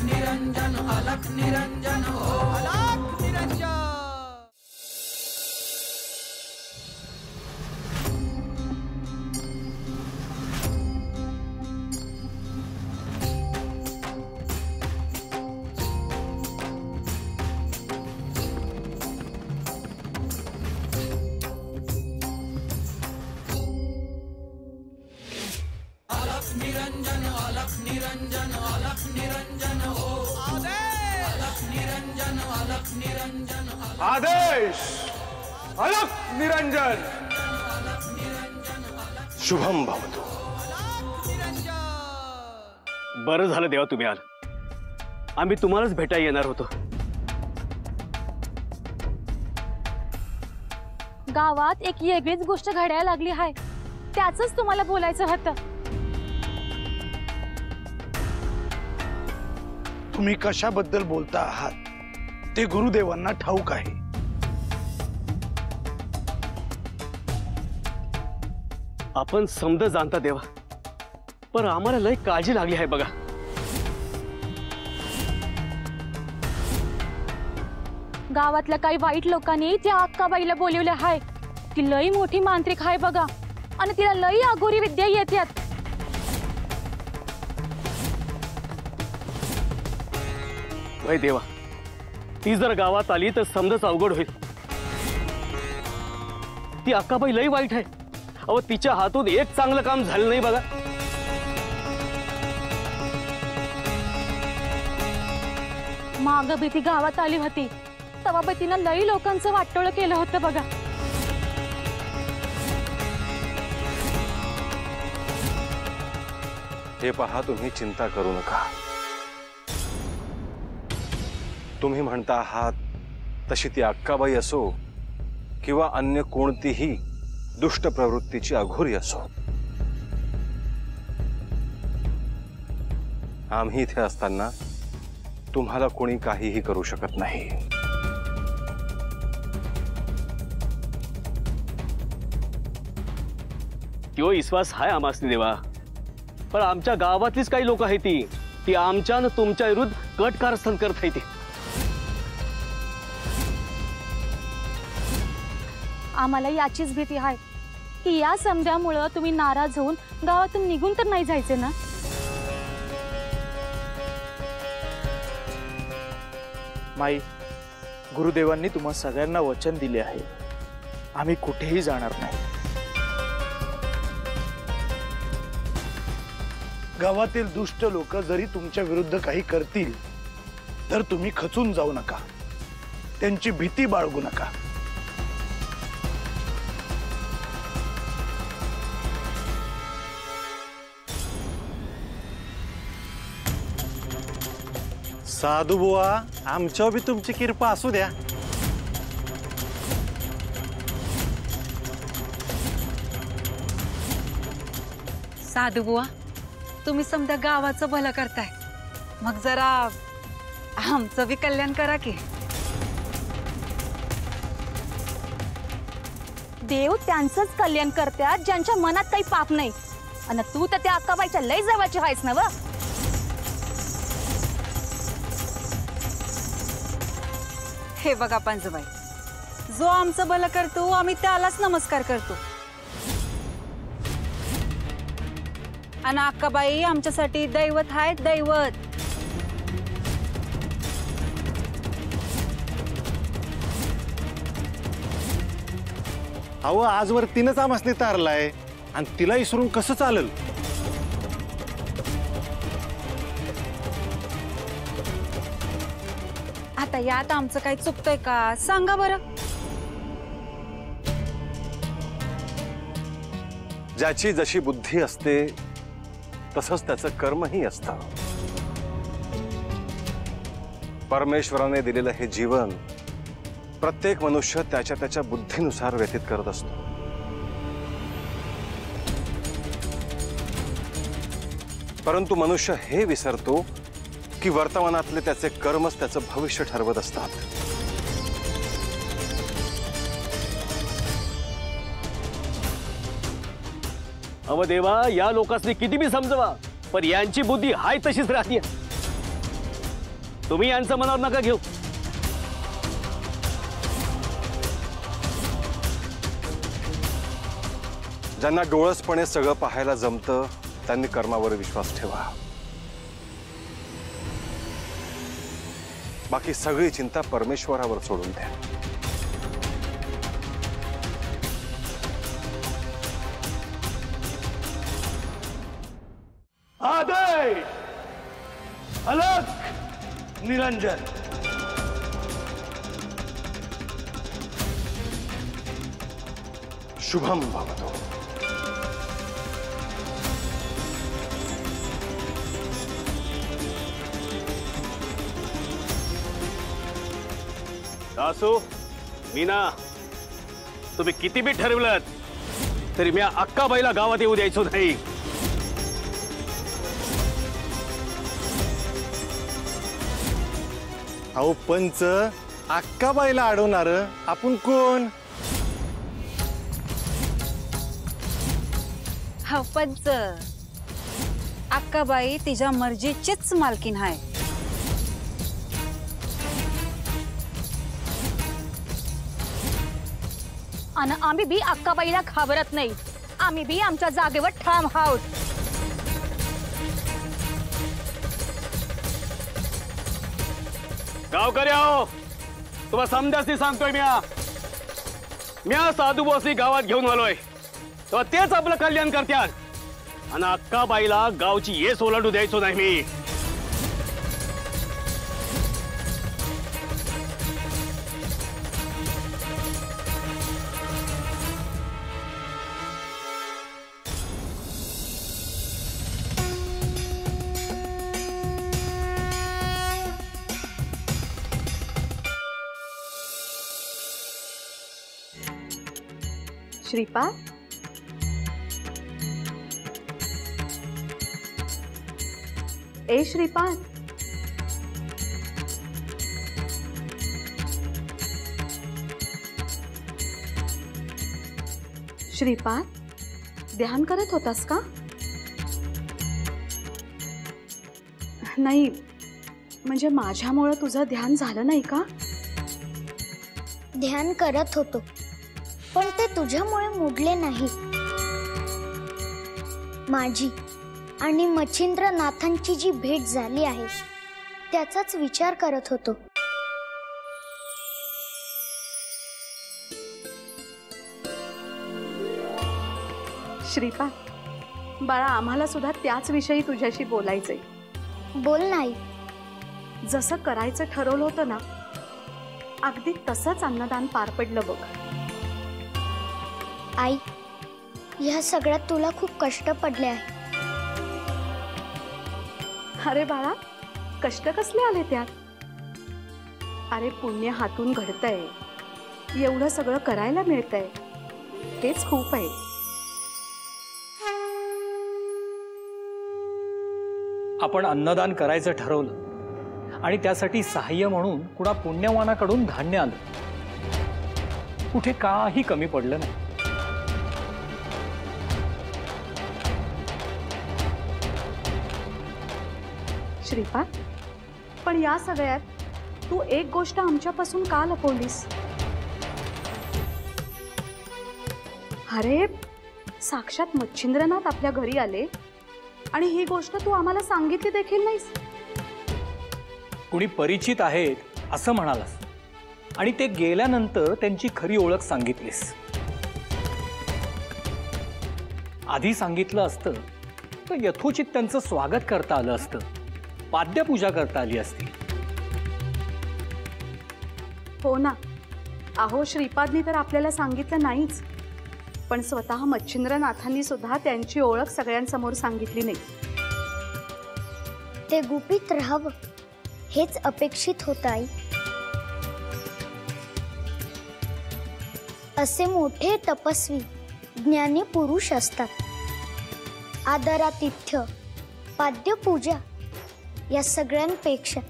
निरंजन अलख निरंजन हो अलख निरंजन। निरंजन अलख निरंजन अलख निरंजन हो अलख निरंजन अलख निरंजन आदेश अलख निरंजन शुभम भवतु। बरं झालं देवा तुम्ही आल, आम्ही तुम्हालाच भेटायला येणार होतो। गावात एक वेगळीच गोष्ट घडायला लागली आहे, त्याचंच तुम्हाला बोलायचं होतं। तुम्ही कशाबद्दल बोलता आहात ते गुरुदेवांना ठाऊक आहे। आपण समज जाणता देवा, पण आम्हाला लय काळजी लागली आहे बघा। गावातल्या काही वाईट लोकांनी त्या अक्काबाईला बोलवले आहे। ती लई मोठी मांत्रिक आहे बघा, आणि तिला लई अघोरी विद्या येतात। वय देवा, ती जर गावात आली तर समजच अवघड होईल। ती अक्काबाई लई वाईट आहे, अहो तिच्या हातून एक चांगलं काम झालं नाही बघा। माग भीती गावात आली होती तेव्हा तिनं लई लोकांचं वाटोळ केलं होतं बघा। हे पहा, तुम्ही चिंता करू नका। तुम्ही म्हणता आहात तशी ती अक्काबाई असो किंवा अन्य कोणतीही दुष्ट प्रवृत्तीची अघोरी असो, आम्ही इथे असताना तुम्हाला कोणी काहीही करू शकत नाही। तो विश्वास हाय आमासनी देवा, पण आमच्या गावातलीच काही लोक आहेत ती आमच्या न तुमच्या विरुद्ध कट कारस्थान करत आहे। आम्हाला याचीच भीती आहे की या समजामुळे तुम्ही नाराज होऊन गावातून निघून तर नाही जायचे ना। माई, गुरुदेवांनी तुम्हा सगळ्यांना वचन दिले आहे, आम्ही कुठेही जाणार नाही। गावातील दुष्ट लोक जरी तुमच्या विरुद्ध काही करतील तर तुम्ही खचून जाऊ नका, त्यांची भीती बाळगू नका। साधू बुवा, आमच्या बी तुमची कृपा असू द्या। साधू बुवा, तुम्ही समजा गावाचं भलं करताय, मग जरा आमचं बी कल्याण करा की। देव त्यांचंच कल्याण करतात ज्यांच्या मनात काही पाप नाही, आणि तू तर त्या अक्काबाईच्या लय जवळची आहेस ना व। हे बघा पंजबाई, जो आमचं भलं करतो आम्ही त्यालाच नमस्कार करतो, आणि अक्काबाई आमच्यासाठी दैवत आहे, दैवत। अहो, आजवर तिनंच आमसनी तारलाय आणि तिला इसरून कसं चालेल? आता यात आमचं काही चुकतंय का सांगा बरं? ज्याची जशी बुद्धी असते तसंच त्याचं कर्मही असतं। परमेश्वराने दिलेलं हे जीवन प्रत्येक मनुष्य त्याच्या त्याच्या बुद्धीनुसार व्यतीत करत असतो। परंतु मनुष्य हे विसरतो की वर्तमानातले त्याचे कर्मच त्याचं भविष्य ठरवत असतात। अव देवा, या लोकांनी किती बी समजवा, पण यांची बुद्धी हाय तशीच राहते। तुम्ही यांचं मनावर नका घेऊ. ज्यांना डोळसपणे सगळं पाहायला जमतं त्यांनी कर्मावर विश्वास ठेवा. बाकी सगळी चिंता परमेश्वरावर सोडून द्या. आदेश, अलग, निरंजन. शुभम भवतो. दासू, मीना, तुम्ही किती बी ठरवलं तरी मी अक्काबाईला गावात येऊ द्यायचो नाही. अहो पंच, अक्काबाईला अडवणार आपण कोण? हा पंच, अक्काबाई तिच्या मर्जीचीच मालकीन आहे. आणि आम्ही बी अक्काबाईला घाबरत नाही. आम्ही बी आमच्या जागेवर ठाम आहोत. गावकरी आहो, तुम्हाला समजासनी सांगतोय म्या साधू बोसनी गावात घेऊन आलोय. तेव्हा तेच आपलं कल्याण करत्यात. आणि अक्काबाईला गावची येस ओलांडू द्यायचो नाही मी. श्रीपाद, ए श्रीपाद, श्रीपाद, ध्यान करत होतास का? नाही म्हणजे माझ्यामुळे तुझं ध्यान झालं नाही का? ध्यान करत होतो, पण ते तुझ्यामुळे मोडले नाही. माझी आणि मच्छिंद्रनाथांची जी भेट झाली आहे त्याचाच विचार करत होतो. श्रीपाद, बाळा, आम्हाला सुद्धा त्याच विषयी तुझ्याशी बोलायचंय. बोल नाही. जसं करायचं ठरवलं होतं ना, अगदी तसंच अन्नदान पार पडलं बघ. आई, ह्या सगळ्यात तुला खूप कष्ट पडले आहे. अरे बाळा, कष्ट कसले आले त्यात? अरे पुण्य हातून घडतंय, एवढं सगळं करायला मिळतंय, तेच खूप आहे. आपण अन्नदान करायचं ठरवलं आणि त्यासाठी सहाय्य म्हणून कुणा पुण्यवानाकडून धान्य आलं. कुठे काही कमी पडलं नाही. श्रीपाद, पण या सगळ्यात तू एक गोष्ट आमच्यापासून का लपवलीस? अरे साक्षात मच्छिंद्रनाथ आपल्या घरी आले आणि ही गोष्ट तू आम्हाला सांगितली देखील नाहीस. कुणी परिचित आहेत असं म्हणालास आणि ते गेल्यानंतर त्यांची खरी ओळख सांगितलीस. आधी सांगितलं असतं तर यथोचित त्यांचं स्वागत करता आलं असतं, पाद्यपूजा करता आली असती. हो ना. अहो श्रीपादनी तर आपल्याला सांगितलं नाहीच, पण स्वतः मच्छिंद्रनाथांनी सुद्धा त्यांची ओळख सगळ्यांसमोर सांगितली नाही. ते गुपित राहावं हेच अपेक्षित होतं आई. असे मोठे तपस्वी ज्ञानी पुरुष असतात. आदरातिथ्य, पाद्यपूजा या सगळ्यांपेक्षा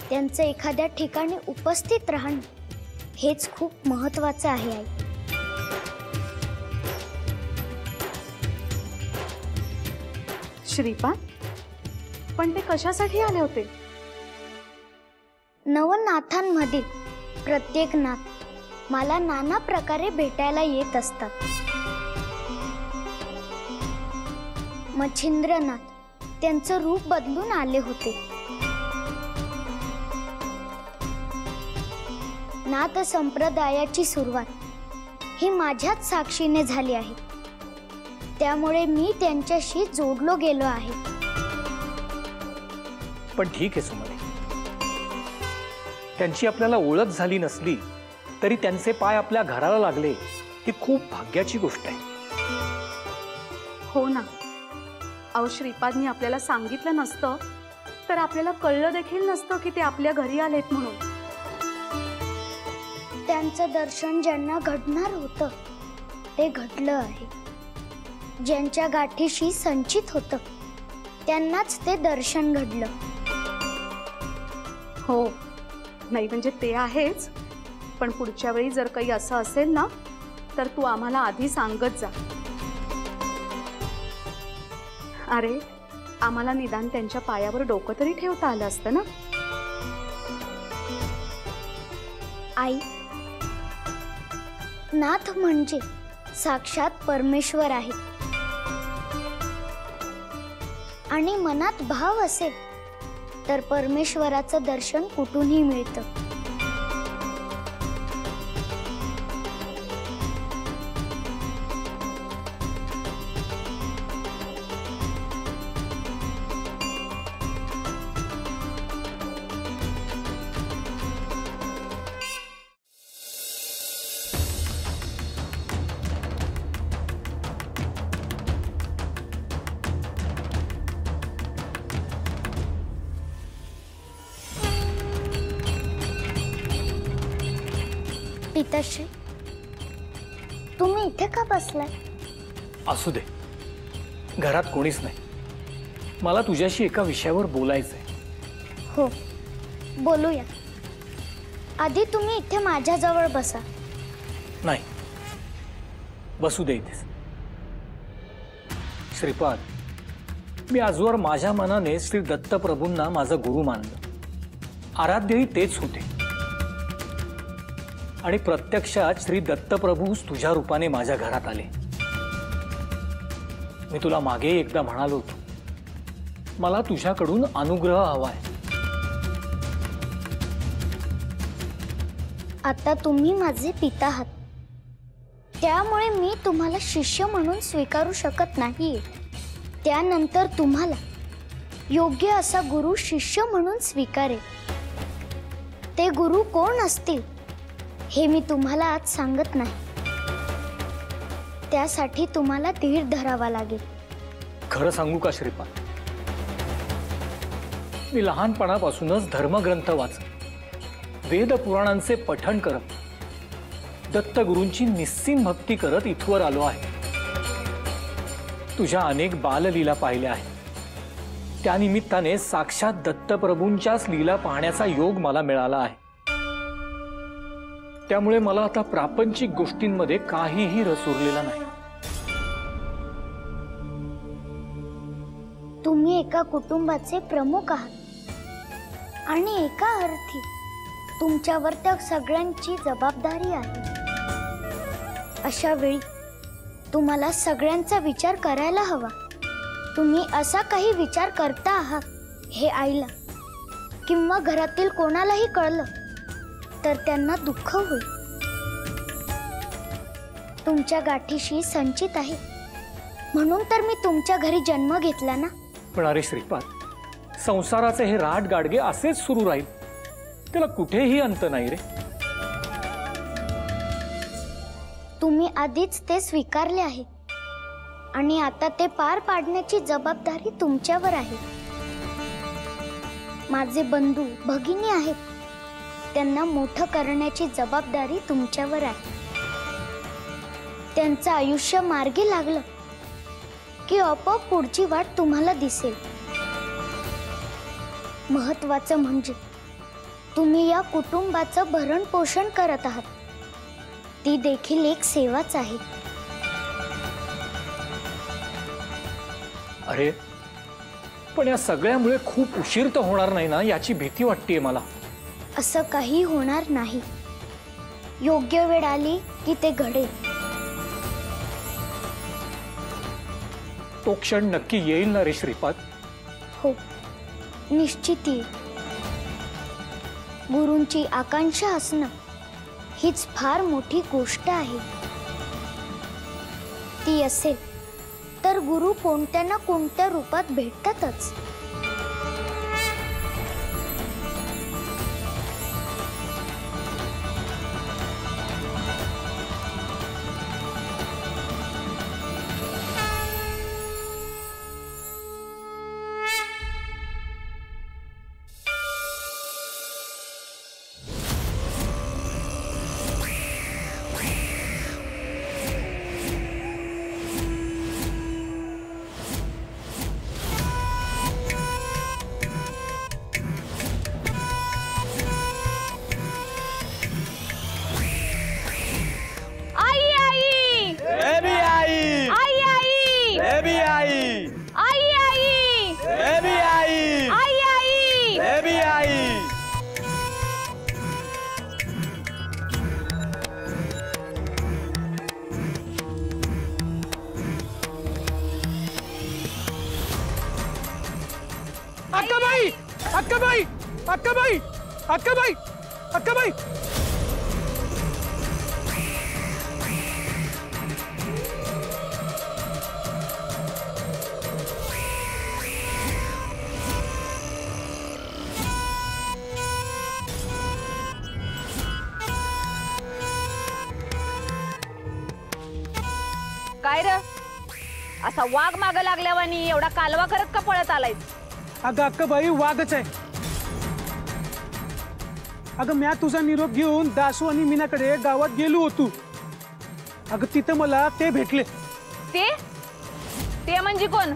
त्यांचं एखाद्या ठिकाणी उपस्थित राहणं हेच खूप महत्त्वाचं आहे आई. श्रीपाद, पण ते कशासाठी आले होते? नवनाथांमधील प्रत्येक नाथ मला नाना प्रकारे भेटायला येत असतात. मच्छिंद्रनाथ त्यांचं रूप बदलून आले होते. नाथ संप्रदायाची सुरुवात ही माझ्याच साक्षीने झाली आहे. त्यामुळे मी त्यांच्याशी जोडलो गेलो आहे. पण ठीक आहे सुमने, त्यांची आपल्याला ओळख झाली नसली तरी त्यांचे पाय आपल्या घराला लागले ही खूप भाग्याची गोष्ट आहे. हो ना. अहो, श्रीपादनी आपल्याला सांगितलं नसतं तर आपल्याला कळलं देखील नसतं की ते आपल्या घरी आलेत म्हणून. त्यांचं दर्शन ज्यांना घडणार होतं ते घडलं आहे. ज्यांच्या गाठीशी संचित होतं त्यांनाच ते दर्शन घडलं. हो, नाही म्हणजे ते आहेच, पण पुढच्या वेळी जर काही असं असेल ना तर तू आम्हाला आधी सांगत जा. अरे, आम्हाला निदान त्यांच्या पायावर डोकं तरी ठेवता आलं असतं ना. आई, नाथ म्हणजे साक्षात परमेश्वर आहे. आणि मनात भाव असेल तर परमेश्वराचं दर्शन कुठूनही मिळतं. पिताश्री, तुम्ही इथे का बसलाय? असू दे, घरात कोणीच नाही. मला तुझ्याशी एका विषयावर बोलायचंय. हो, बोलूया. आधी तुम्ही इथे माझ्याजवळ बसा. नाही, बसू दे इथेच. श्रीपाद, मी आजवर माझ्या मनाने श्री दत्तप्रभूंना माझं गुरु मानलं. आराध्यही तेच होते. आणि प्रत्यक्षात श्री दत्तप्रभूच तुझ्या रूपाने माझ्या घरात आले. मी तुला मागे एकदा म्हणालो होतो, मला तुझ्याकडून अनुग्रह हवाय. आता तुम्ही माझे पिता आहात, त्यामुळे मी तुम्हाला शिष्य म्हणून स्वीकारू शकत नाही. त्यानंतर तुम्हाला योग्य असा गुरु शिष्य म्हणून स्वीकारेल. ते गुरु कोण असतील हे मी तुम्हाला आज सांगत नाही. त्यासाठी तुम्हाला धीर धरावा लागेल. खरं सांगू का श्रीपाद, मी लहानपणापासूनच धर्मग्रंथ वाचत, वेद पुराणांचे पठण करत, दत्तगुरूंची निस्सीम भक्ती करत इथवर आलो आहे. तुझ्या अनेक बाललीला पाहिल्या आहेत. त्यानिमित्ताने साक्षात दत्तप्रभूंच्याच लीला पाहण्याचा योग मला मिळाला आहे. त्यामुळे मला आता प्रापंचिक गोष्टींमध्ये काहीही रस उरलेला नाही. तुम्ही एका कुटुंबाचे प्रमुख आहात आणि एका अर्थी तुमच्यावर त्या सगळ्यांची जबाबदारी आहे. अशा वेळी तुम्हाला सगळ्यांचा विचार करायला हवा. तुम्ही असा काही विचार करता आहात हे आईला किंवा घरातील कोणालाही कळलं तर त्यांना दुःख होईल. तुमच्या गाठीशी संचित आहे म्हणून तर मी तुमच्या घरी जन्म घेतला ना. पण अरे श्रीपाद, संसाराचे हे राट गाडगे असेच सुरू राहील, त्याला कुठेही अंत नाही रे. तुम्ही आधीच ते स्वीकारले आहे आणि आता ते पार पाडण्याची जबाबदारी तुमच्यावर आहे. माझे बंधू भगिनी आहेत, त्यांना मोठं करण्याची जबाबदारी तुमच्यावर आहे. त्यांचं आयुष्य मार्गी लागलं की आपोआप पुढची वाट तुम्हाला दिसेल. महत्वाचं म्हणजे तुम्ही या कुटुंबाचं भरण पोषण करत आहात. ती देखील एक सेवाच आहे. अरे पण या सगळ्यामुळे खूप उशीर तर होणार नाही ना, याची भीती वाटतेय मला. असं काही होणार नाही. योग्य वेळ आली की ते घडेल. तो क्षण नक्की येईल ना रे श्रीपाद? हो, निश्चित येईल. गुरूंची आकांक्षा असणं हीच फार मोठी गोष्ट आहे. ती असेल तर गुरु कोणत्या ना कोणत्या रूपात भेटतातच. अक्काबाई, अक्काबाई, अक्काबाई, अक्काबाई, अक्काबाई. काय रे, असा वाघ माग लागल्यावानी एवढा कालवा करत का पळत आलाय? अगं अक्काबाई, वाघच आहे. अगं म्या तुझा निरोप घेऊन दासू आणि मीनाकडे गावात गेलो होतो. अगं तिथं मला ते भेटले. ते म्हणजे कोण?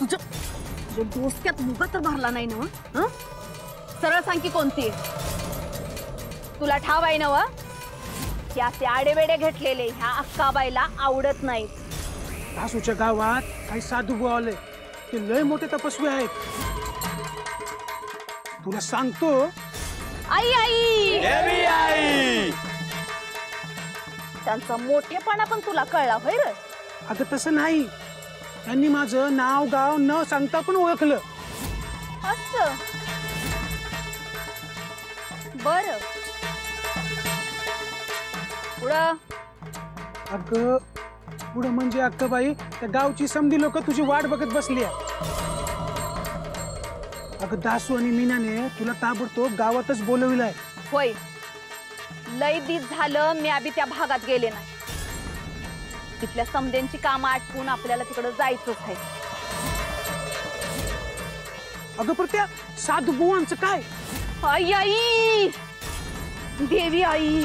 तुझ्या डोसक्यात मुगा तर भरला नाही ना? सरळ सांग की कोणती? तुला ठाव आहे ना? त्या आडेवेडे घेतलेले ह्या अक्काबाईला आवडत नाही. दासूच्या गावात काही साधू बुवा आले, ते लय मोठे तपस्वी आहेत. तुला सांगतो. आई आई, देवी आई. त्यांचा मोठेपणा पण तुला कळला होय रे? अगं तसं नाही, त्यांनी माझं नाव गाव न सांगता पण ओळखलं. असं बर. पुढं अगं पुढं म्हणजे अक्काबाई, त्या गावची समधी लोक तुझी वाट बघत बसली आहे. अगं दासू आणि मीनाने तुला ताबडतोब गावातच बोलविलंय. होय, लय दिस झालं मी आधी त्या भागात गेले नाही. तिथल्या समध्यांची कामं आटपून आपल्याला तिकडे जायचंच आहे. अगं पण त्या साधू बुवांचं काय? आई आई, देवी आई,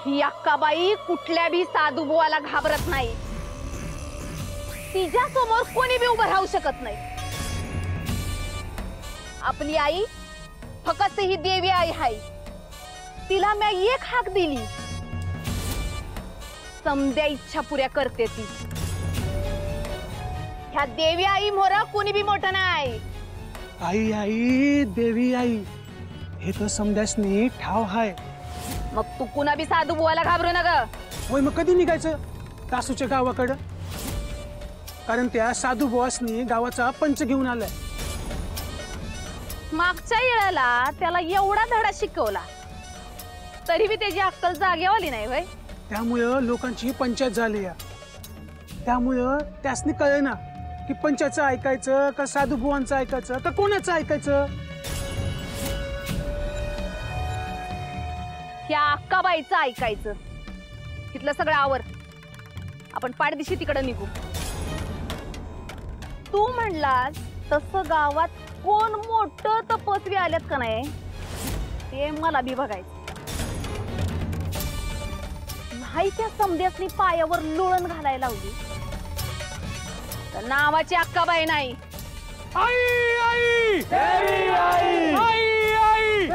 ही अक्काबाई कुठल्या बी साधू बुवाला घाबरत नाही. तिच्या समोर कोणी बी उभं राहू शकत नाही. आपली आई फक्त ही देवी आई आहे. तिला मी एक हाक दिली, समद्या इच्छा पुऱ्या करते ती. ह्या देवी आई मोरा कोणी बी मोठं नाही. आई आई, देवी आई, हे तर समध्यासनी ठाव हाय. मग तू कुणा बी साधू बुवाला घाबरू नका. होय, मग कधी निघायचं दासूच्या गावाकडं? कारण त्या साधू बुवासनी गावाचा पंच घेऊन आलाय. मागच्या वेळेला त्याला एवढा धडा शिकवला तरी बी त्याची अक्कल जागेवाली नाही होय. त्यामुळं लोकांची पंचायत झाली. त्यामुळं त्यासनी कळेना की पंचायतचं ऐकायचं का साधू बुवांचं ऐकायचं का कोणाचं ऐकायचं. या अक्काबाईचं ऐकायचं. तिथलं सगळं आवर, आपण पाठदिशी तिकडे निघू. तू म्हणलास तसं गावात कोण मोठं तपस्वी आल्यात का नाही ते मला बी बघायचं. नाही त्या समध्यासनी पायावर लोळण घालायला लावली तर नावाची अक्काबाई नाही. आई आई, देवी आई, आई आई,